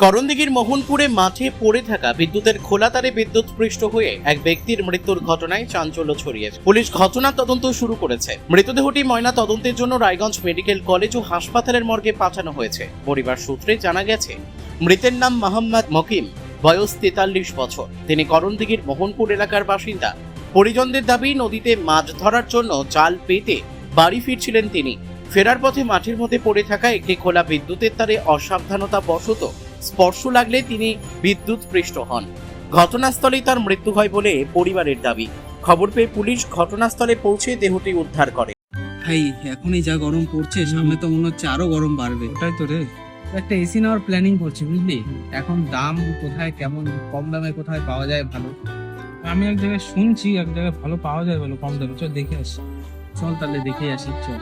করণদিঘির মোহনপুরে মাঠে পড়ে থাকা বিদ্যুতের খোলা তারে বিদ্যুৎস্পৃষ্ট হয়ে এক ব্যক্তির মৃত্যুর ঘটনায় চাঞ্চল্য ছড়িয়েছে। পুলিশ ঘটনা তদন্ত শুরু করেছে। মৃতদেহটি ময়না তদন্তের জন্য রায়গঞ্জ মেডিকেল কলেজ ও হাসপাতালের মর্গে পাঠানো হয়েছে। পরিবার সূত্রে জানা গেছে, মৃতের নাম মোহাম্মদ মকিম, বয়স 43 বছর। তিনি করণদিঘির মোহনপুর এলাকার বাসিন্দা। পরিজনদের দাবি, নদীতে মাছ ধরার জন্য জাল পেতে বাড়ি ফিরছিলেন তিনি। ফেরার পথে মাঠের মধ্যে পড়ে থাকা একটি খোলা বিদ্যুতের তারে অসাবধানতা বশত স্পর্শ লাগলে তিনি বিদ্যুৎস্পৃষ্ট হন। ঘটনাস্থলেই তার মৃত্যু হয় বলে পরিবারের দাবি। খবর পেয়ে পুলিশ ঘটনাস্থলে পৌঁছে দেহটি উদ্ধার করে। ভাই এখনই যা গরম পড়ছে, সামনে তো মনে হচ্ছে আরো গরম বাড়বে। ওটাই তো রে, একটা এসি নেওয়ার প্ল্যানিং করছি, বুঝলি? এখন দাম কোথায়, কেমন কম দামে কোথায় পাওয়া যায় ভালো। আমি এক জায়গায় শুনছি এক জায়গায় ভালো পাওয়া যায়, ভালো কম দামে। চল দেখে আসি। চল তাহলে দেখে আসি, চল।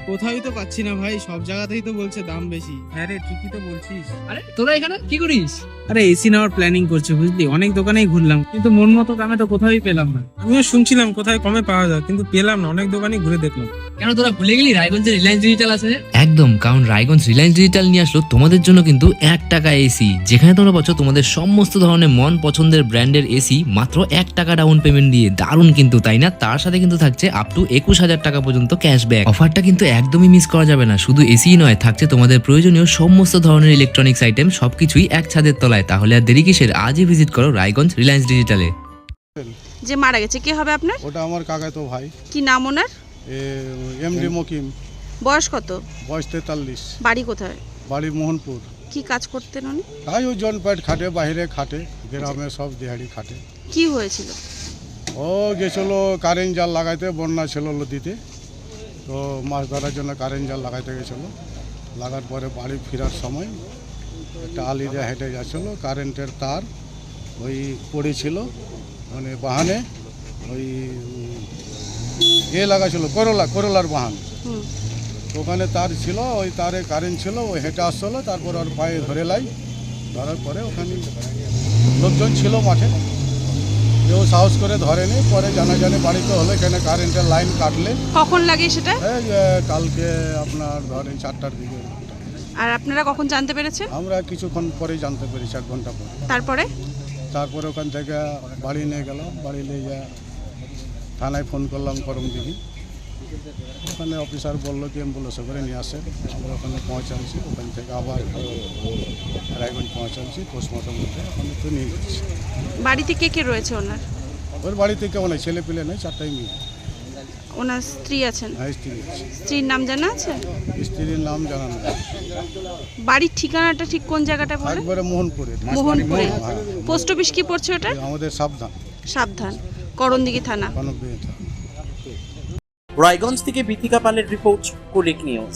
কোথায় তো পাচ্ছি না ভাই, সব জায়গাতেই তো বলছে দাম বেশি। হ্যাঁ রে, ঠিকই তো বলছিস। আরে তোরা এখানে কি করিস? আরে এসি নেওয়ার প্ল্যানিং করছি, বুঝলি? অনেক দোকানেই ঘুরলাম, কিন্তু মন মতো দামে তো কোথাওই পেলাম না। আমিও শুনছিলাম কোথায় কমে পাওয়া যায়, কিন্তু পেলাম না। অনেক দোকানই ঘুরে দেখলাম। কেন তোরা ভুলে গেলি রায়গঞ্জে রিলায়েন্স ডিজিটাল আছে? একদম, কারণ রায়গঞ্জ রিলায়েন্স ডিজিটাল নিয়ে আসলো তোমাদের জন্য কিন্তু 1 টাকা এসি, যেখানে তোমরা পাচ্ছ তোমাদের সমস্ত ধরনের মন পছন্দের ব্র্যান্ডের এসি মাত্র 1 টাকা ডাউন পেমেন্ট দিয়ে। দারুণ কিন্তু, তাই না? তার সাথে কিন্তু থাকছে আপ টু 21,000 টাকা পর্যন্ত ক্যাশব্যাক। অফারটা কিন্তু একদমই মিস করা যাবে না। শুধু এসি নয়, থাকছে তোমাদের প্রয়োজনীয় সমস্ত ধরনের ইলেকট্রনিক্স আইটেম, সবকিছুই এক ছাদের তলায়। তাহলে আর দেরি কিসের? আজই ভিজিট করো রায়গঞ্জ রিলায়েন্স ডিজিটালে। যে মারা গেছে কে হবে আপনার? ওটা আমার কাকাতো ভাই, কি নাম ওনার? এমডি মকিম। বয়স কত? বয়স 43। বাড়ি কোথায়? বাড়ি মোহনপুর। কি কাজ করতেন উনি? তাই ওই জনপেট খাটে, বাইরে খাটে, গ্রামে সব দিহাড়ি খাটে। কি হয়েছিল? ও গেছিল কারেন্ট জাল লাগাইতে, বন্যা ছিল নদীতে, তো মাছ ধরার জন্য কারেন্ট জাল লাগাইতে গেছিলো। লাগার পরে বাড়ি ফেরার সময় একটা আলি দিয়ে হেঁটে যাচ্ছিল, কারেন্টের তার ওই পড়েছিল, মানে বাহানে ওই লাগাছিল করলার বাহান। হুম। ওখানে তার ছিল, ওই তারে কারেন্ট ছিল, ওই হেঁটে আসছিল। তারপর ওর পায়ে ধরে লাই, ধরার পরে ওখানে লোকজন ছিল মাঠে, কেউ সাহস করে ধরেনি। পরে জানাজানি বাড়িতে হলো, এখানে কারেন্টের লাইন কাটলে। কখন লাগে সেটা? এই কালকে আপনার ধরেন 4টার দিকে। আর আপনারা কখন জানতে পেরেছেন? আমরা কিছুক্ষণ পরে জানতে পেরেছি, 1 ঘন্টা পরে। তারপরে ওখান থেকে বাড়ি নিয়ে গেলাম। বাড়ি নিয়ে যা থানায় ফোন করলাম করণদিঘি। ওখানে অফিসার বললো কি অ্যাম্বুলেন্সে করে নিয়ে আসেন। আমরা ওখানে পৌঁছাচ্ছি, ওখান থেকে আবার রায়গঞ্জ পৌঁছাচ্ছি, পোস্টমর্টম করতে ওখানে তো নিয়ে যাচ্ছি। বাড়িতে কে কে রয়েছে ওনার? ওর বাড়িতে কেউ নেই, ছেলে পেলে নেই, 4টাই মেয়ে। ওনার স্ত্রী আছেন? হ্যাঁ, স্ত্রী আছে। স্ত্রীর নাম জানা আছে? স্ত্রীর নাম জানা নেই। বাড়ির ঠিকানাটা ঠিক কোন জায়গাটা বলে? একবারে মোহনপুরে। মোহনপুরে। হ্যাঁ। পোস্ট অফিস কি পড়ছে ওটা? আমাদের সাবধান, সাবধান, করণদিঘি থানা। কোনো বিয়ে। রায়গঞ্জ থেকে বিথিকা পালের রিপোর্ট, কুলিক নিউজ।